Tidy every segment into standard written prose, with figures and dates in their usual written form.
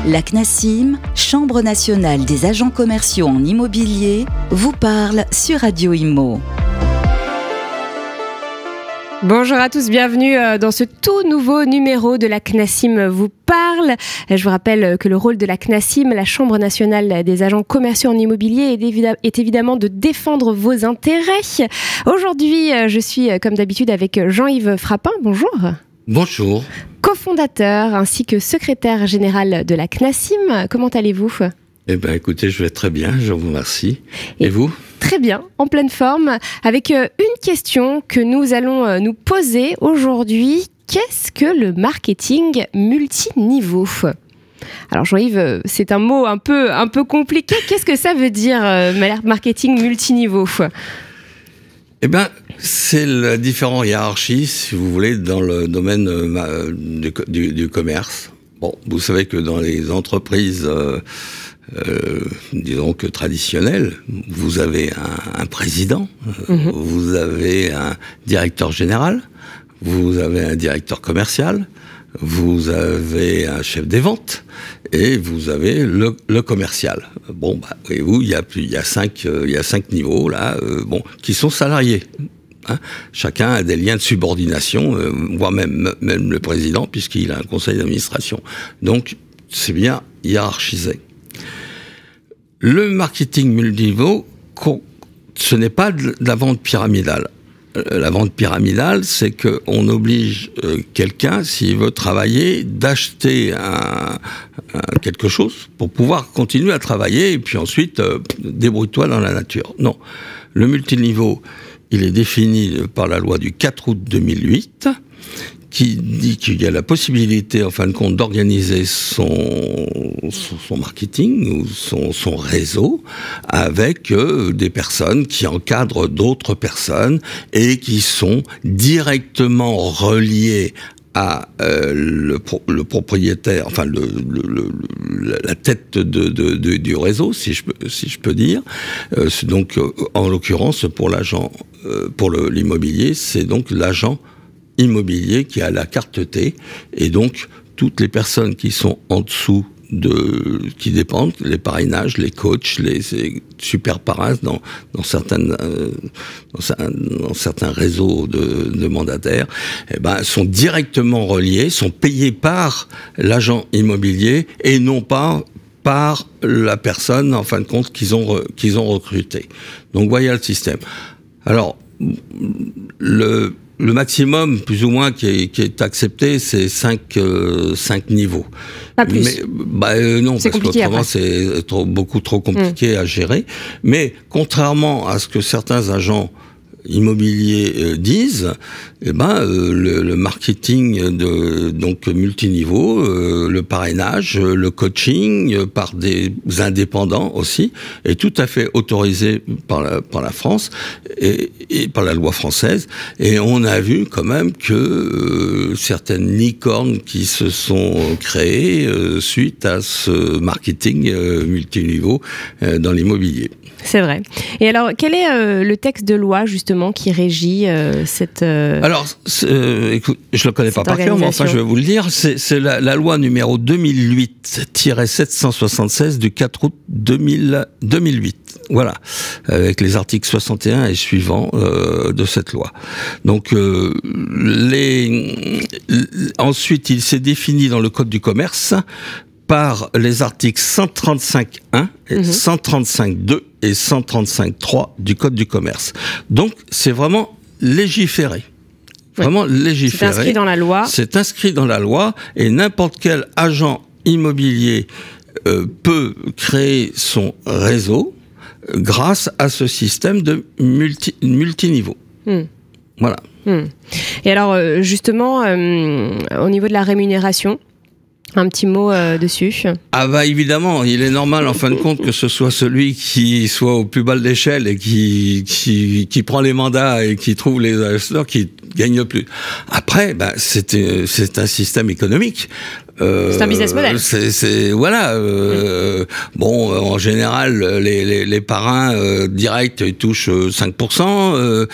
La CNACIM, Chambre nationale des agents commerciaux en immobilier, vous parle sur Radio Imo. Bonjour à tous, bienvenue dans ce tout nouveau numéro de la CNACIM vous parle. Je vous rappelle que le rôle de la CNACIM, la Chambre nationale des agents commerciaux en immobilier, est évidemment de défendre vos intérêts. Aujourd'hui, je suis comme d'habitude avec Jean-Yves Frappin. Bonjour. Bonjour. Cofondateur ainsi que secrétaire général de la CNACIM. Comment allez-vous ? Eh bien, écoutez, je vais très bien, je vous remercie. Et vous ? Très bien, en pleine forme, avec une question que nous allons nous poser aujourd'hui. Qu'est-ce que le marketing multiniveau ? Alors Jean-Yves, c'est un mot un peu compliqué. Qu'est-ce que ça veut dire, marketing multiniveau ? Eh bien, c'est la différente hiérarchie, si vous voulez, dans le domaine du commerce. Bon, vous savez que dans les entreprises... disons que traditionnel, vous avez un président, vous avez un directeur général, vous avez un directeur commercial, vous avez un chef des ventes et vous avez le commercial. Bon, bah, voyez-vous, il y a cinq niveaux là, qui sont salariés. Hein. Chacun a des liens de subordination, voire même le président, puisqu'il a un conseil d'administration. Donc, c'est bien hiérarchisé. Le marketing multiniveau, ce n'est pas de la vente pyramidale. La vente pyramidale, c'est qu'on oblige quelqu'un, s'il veut travailler, d'acheter quelque chose pour pouvoir continuer à travailler et puis ensuite, débrouille-toi dans la nature. Non. Le multiniveau, il est défini par la loi du 4 août 2008, qui dit qu'il y a la possibilité, en fin de compte, d'organiser son marketing ou son réseau avec des personnes qui encadrent d'autres personnes et qui sont directement reliées à le propriétaire, enfin la tête du réseau, si je peux dire. Donc, en l'occurrence, pour l'agent, pour l'immobilier, c'est donc l'agent immobilier qui a la carte T, et donc toutes les personnes qui sont en dessous qui dépendent, les parrainages, les coachs, les super paras dans certains réseaux de mandataires, sont directement reliés, sont payés par l'agent immobilier et non pas par la personne, en fin de compte, qu'ils ont recruté. Donc voyez le système. Alors, le maximum, plus ou moins, qui est accepté, c'est 5 niveaux. Pas plus. Mais, non, parce qu'autrement, c'est beaucoup trop compliqué à gérer. Mais contrairement à ce que certains agents immobiliers disent, le marketing donc multiniveau, le parrainage, le coaching par des indépendants aussi, est tout à fait autorisé par la France et par la loi française. Et on a vu quand même que certaines licornes qui se sont créées suite à ce marketing multiniveau dans l'immobilier. C'est vrai. Et alors, quel est le texte de loi, justement, qui régit cette Alors, écoute, je ne le connais pas par cœur, mais enfin, je vais vous le dire. C'est la loi numéro 2008-776 du 4 août 2008. Voilà. Avec les articles 61 et suivants de cette loi. Donc, ensuite, il s'est défini dans le Code du commerce par les articles 135.1, 135.2 et 135.3 du Code du commerce. Donc, c'est vraiment légiféré. Vraiment légiféré. C'est inscrit dans la loi. C'est inscrit dans la loi et n'importe quel agent immobilier peut créer son réseau grâce à ce système de multiniveau. Voilà. Et alors, justement, au niveau de la rémunération, un petit mot dessus. Ah bah évidemment, il est normal en fin de compte que ce soit celui qui soit au plus bas de l'échelle et qui prend les mandats et qui trouve les acheteurs qui gagne le plus. Après, c'est un système économique. C'est un business model. Voilà. Bon, en général, les parrains directs, ils touchent 5%.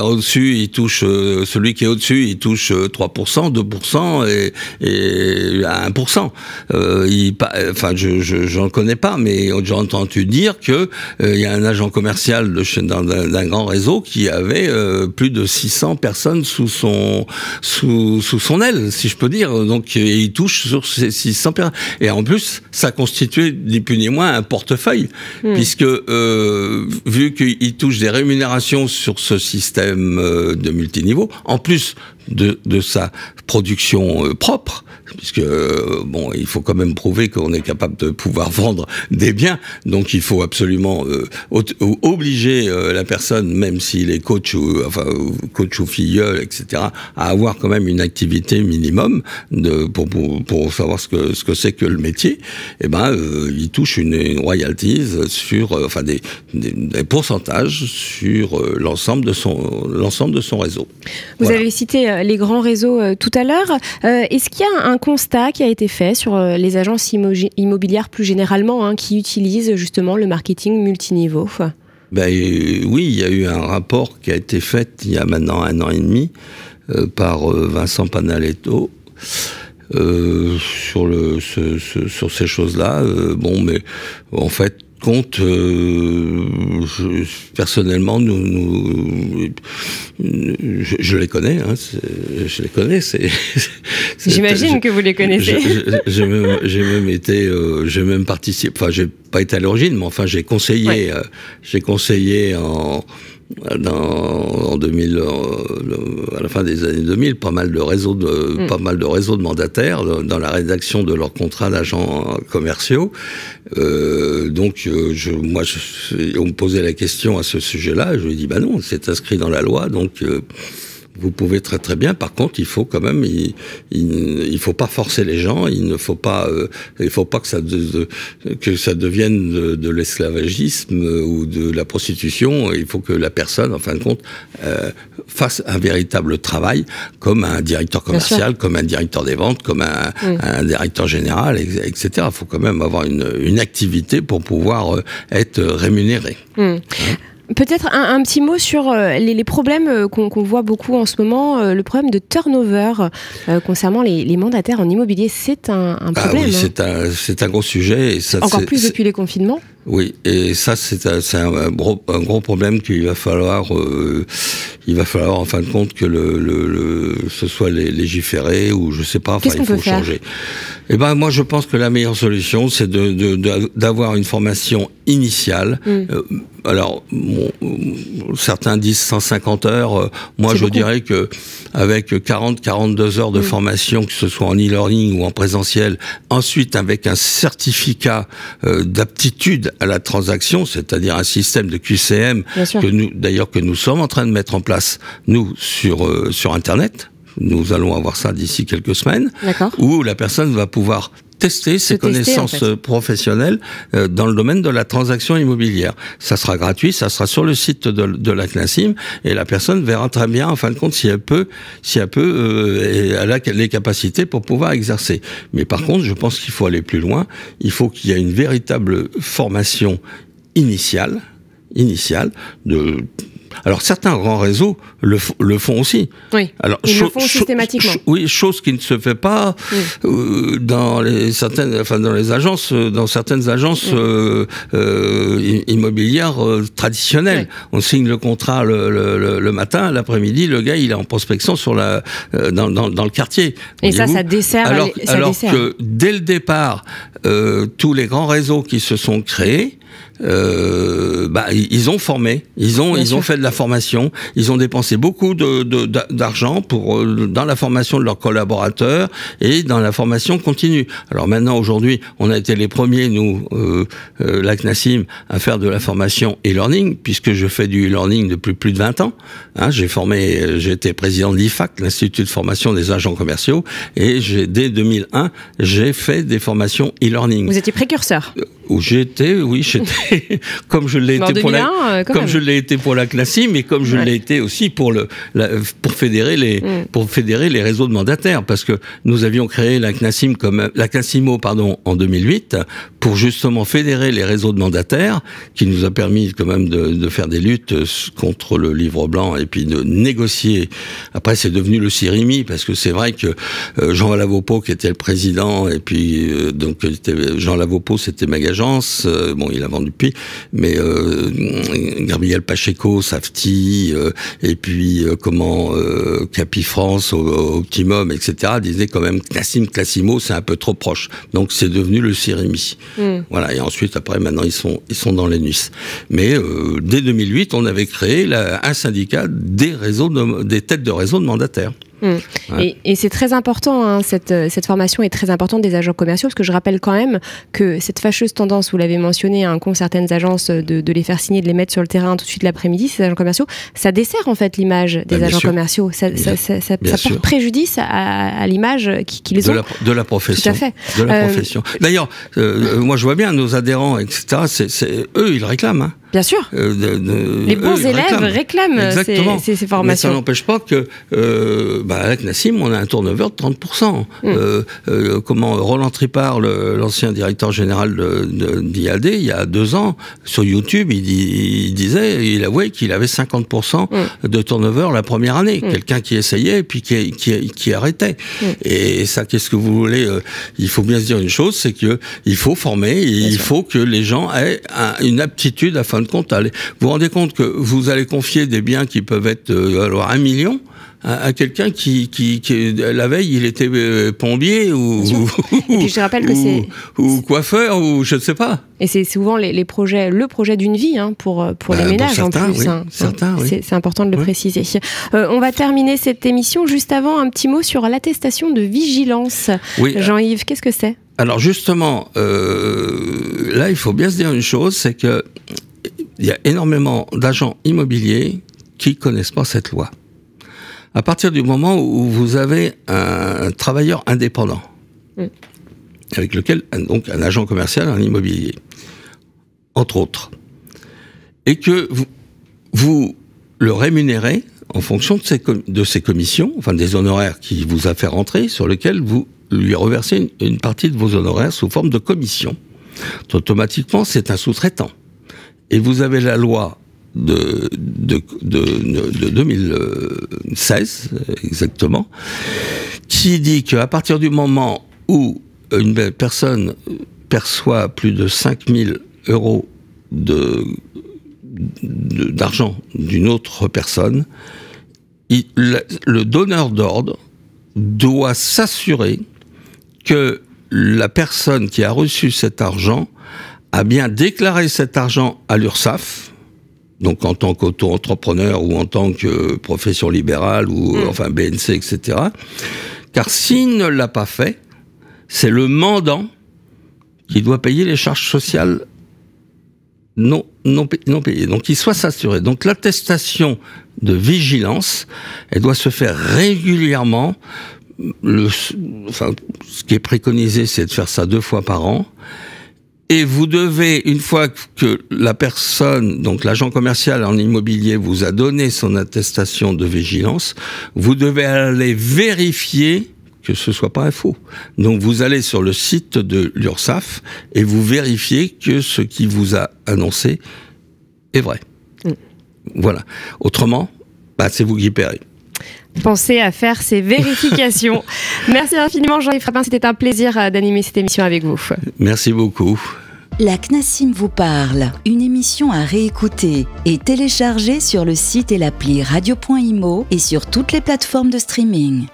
Au-dessus, ils touchent celui qui est au-dessus, il touche 3%, 2% et à 1%. Enfin, j'en connais pas, mais j'ai entendu dire que il y a un agent commercial d'un grand réseau qui avait plus de 600 personnes sous son aile, si je peux dire. Donc, il touche sur ces 600 personnes. Et en plus, ça constituait ni plus ni moins un portefeuille, puisque vu qu'il touche des rémunérations sur ce système de multiniveau, en plus de sa production propre, puisque bon, il faut quand même prouver qu'on est capable de pouvoir vendre des biens, donc il faut absolument obliger la personne, même s'il est coach ou filleul, etc., à avoir quand même une activité minimum pour savoir ce que c'est que le métier. Et ben, il touche une royalties sur, des pourcentages sur l'ensemble de son réseau. Vous avez cité les grands réseaux tout à l'heure. Est-ce qu'il y a un constat qui a été fait sur les agences immobilières plus généralement, qui utilisent justement le marketing multiniveau? Oui, il y a eu un rapport qui a été fait il y a maintenant 1 an et demi par Vincent Panaletto sur ces choses-là. Mais en fait, personnellement, je les connais. Je les connais. J'imagine que vous les connaissez. J'ai même participé. Enfin, j'ai pas été à l'origine, mais enfin, j'ai conseillé. J'ai conseillé en 2000, à la fin des années 2000, pas mal de réseaux de mandataires dans la rédaction de leurs contrats d'agents commerciaux. On me posait la question à ce sujet-là, je lui ai dit, non, c'est inscrit dans la loi, donc vous pouvez très très bien. Par contre, il faut quand même, il faut pas forcer les gens. Il faut pas que ça devienne de l'esclavagisme ou de la prostitution. Il faut que la personne, en fin de compte, fasse un véritable travail, comme un directeur commercial, comme un directeur des ventes, comme un directeur général, etc. Il faut quand même avoir une activité pour pouvoir être rémunéré. Peut-être un petit mot sur les problèmes qu'on voit beaucoup en ce moment, le problème de turnover concernant les mandataires en immobilier. C'est un problème. Oui, c'est un gros sujet. Et ça, encore plus depuis les confinements. Oui, et ça c'est un gros problème qu'il va falloir en fin de compte que ce soit légiféré ou je sais pas. Qu'est-ce qu'on peut faire ? Changer. Moi je pense que la meilleure solution c'est d'avoir une formation initiale. Alors certains disent 150 heures. Moi je dirais que avec 42 heures de formation, que ce soit en e-learning ou en présentiel, ensuite avec un certificat d'aptitude à la transaction, c'est-à-dire un système de QCM que nous sommes en train de mettre en place, nous, sur Internet. Nous allons avoir ça d'ici quelques semaines, où la personne va pouvoir tester ses connaissances professionnelles dans le domaine de la transaction immobilière. Ça sera gratuit, ça sera sur le site de la CNACIM, et la personne verra très bien, en fin de compte, si elle a les capacités pour pouvoir exercer. Mais par contre, je pense qu'il faut aller plus loin. Il faut qu'il y ait une véritable formation initiale Alors certains grands réseaux le font aussi. Oui. Alors ils le font systématiquement. Chose qui ne se fait pas dans certaines agences immobilières traditionnelles. Oui. On signe le contrat le matin, l'après-midi, le gars il est en prospection dans le quartier. Et ça dessert. Alors que dès le départ, tous les grands réseaux qui se sont créés, ils ont formé, ils ont fait de la formation, ils ont dépensé beaucoup d'argent dans la formation de leurs collaborateurs et dans la formation continue. Alors maintenant, aujourd'hui, on a été les premiers, nous, la CNACIM, à faire de la formation e-learning, puisque je fais du e-learning depuis plus de 20 ans. J'ai été président de l'IFAC, l'Institut de formation des agents commerciaux, et dès 2001, j'ai fait des formations e-learning. Vous étiez précurseur. où j'étais, comme je l'ai été pour je l'ai été pour la CNACIM, et comme je l'ai été aussi pour fédérer les réseaux de mandataires, parce que nous avions créé la CNACIMO en 2008 pour justement fédérer les réseaux de mandataires, qui nous a permis quand même de faire des luttes contre le livre blanc et puis de négocier. Après, c'est devenu le CIRIMI, parce que c'est vrai que Jean Lavaupeau, qui était le président, et puis Jean Lavaupeau, c'était Magagence, il a vendu depuis, mais Gabriel Pacheco, Safety, et puis Capifrance, Optimum, etc., disaient quand même CNACIMO, c'est un peu trop proche. Donc c'est devenu le CIRIMI. Voilà, et ensuite, après, maintenant, ils sont dans les NUS. Mais dès 2008, on avait créé un syndicat des têtes de réseau de mandataires. Ouais. Et c'est très important, hein, cette formation est très importante des agents commerciaux, parce que je rappelle quand même que cette fâcheuse tendance, vous l'avez mentionné, qu'ont certaines agences de les faire signer, de les mettre sur le terrain tout de suite l'après-midi, ces agents commerciaux, ça dessert en fait l'image des agents commerciaux. Ça porte préjudice à l'image qu'ils ont. De la profession. Tout à fait. De la profession. D'ailleurs, moi je vois bien nos adhérents, etc., eux, ils réclament. Hein. Bien sûr. Les bons élèves réclament ces formations. Mais ça n'empêche pas que à la CNACIM, on a un turnover de 30%. Roland Tripart, l'ancien directeur général d'IAD, il y a 2 ans, sur YouTube, il avouait qu'il avait 50% de turnover la première année. Quelqu'un qui essayait et puis qui arrêtait. Et ça, qu'est-ce que vous voulez il faut bien se dire une chose, c'est que il faut former, il faut que les gens aient une aptitude à fin de compte. Vous vous rendez compte que vous allez confier des biens qui peuvent être 1 million à quelqu'un qui la veille il était plombier ou je rappelle que ou coiffeur ou je ne sais pas. Et c'est souvent le projet d'une vie pour les ménages en plus. C'est important de le préciser. On va terminer cette émission. Juste avant, un petit mot sur l'attestation de vigilance. Oui, Jean-Yves, qu'est-ce que c'est ? Alors justement, là il faut bien se dire une chose, c'est que il y a énormément d'agents immobiliers qui connaissent pas cette loi. À partir du moment où vous avez un travailleur indépendant, avec lequel, donc un agent commercial en immobilier, entre autres, et que vous le rémunérez en fonction de ses commissions, enfin des honoraires qu'il vous a fait rentrer, sur lesquels vous lui reversez une partie de vos honoraires sous forme de commission. Automatiquement, c'est un sous-traitant. Et vous avez la loi de 2016, exactement, qui dit qu'à partir du moment où une personne perçoit plus de 5 000 € d'argent d'une autre personne, le donneur d'ordre doit s'assurer que la personne qui a reçu cet argent a bien déclaré cet argent à l'URSSAF, donc en tant qu'auto-entrepreneur ou en tant que profession libérale ou enfin BNC, etc. Car s'il ne l'a pas fait, c'est le mandant qui doit payer les charges sociales non payées. Donc il doit s'assurer. Donc l'attestation de vigilance, elle doit se faire régulièrement. Ce qui est préconisé, c'est de faire ça 2 fois par an. Et vous devez, une fois que la personne, donc l'agent commercial en immobilier, vous a donné son attestation de vigilance, vous devez aller vérifier que ce soit pas un faux. Donc vous allez sur le site de l'URSSAF et vous vérifiez que ce qui vous a annoncé est vrai. Voilà. Autrement, c'est vous qui paierez. Pensez à faire ces vérifications. Merci infiniment Jean-Yves Frappin, c'était un plaisir d'animer cette émission avec vous. Merci beaucoup. La CNACIM vous parle, une émission à réécouter et télécharger sur le site et l'appli radio.imo et sur toutes les plateformes de streaming.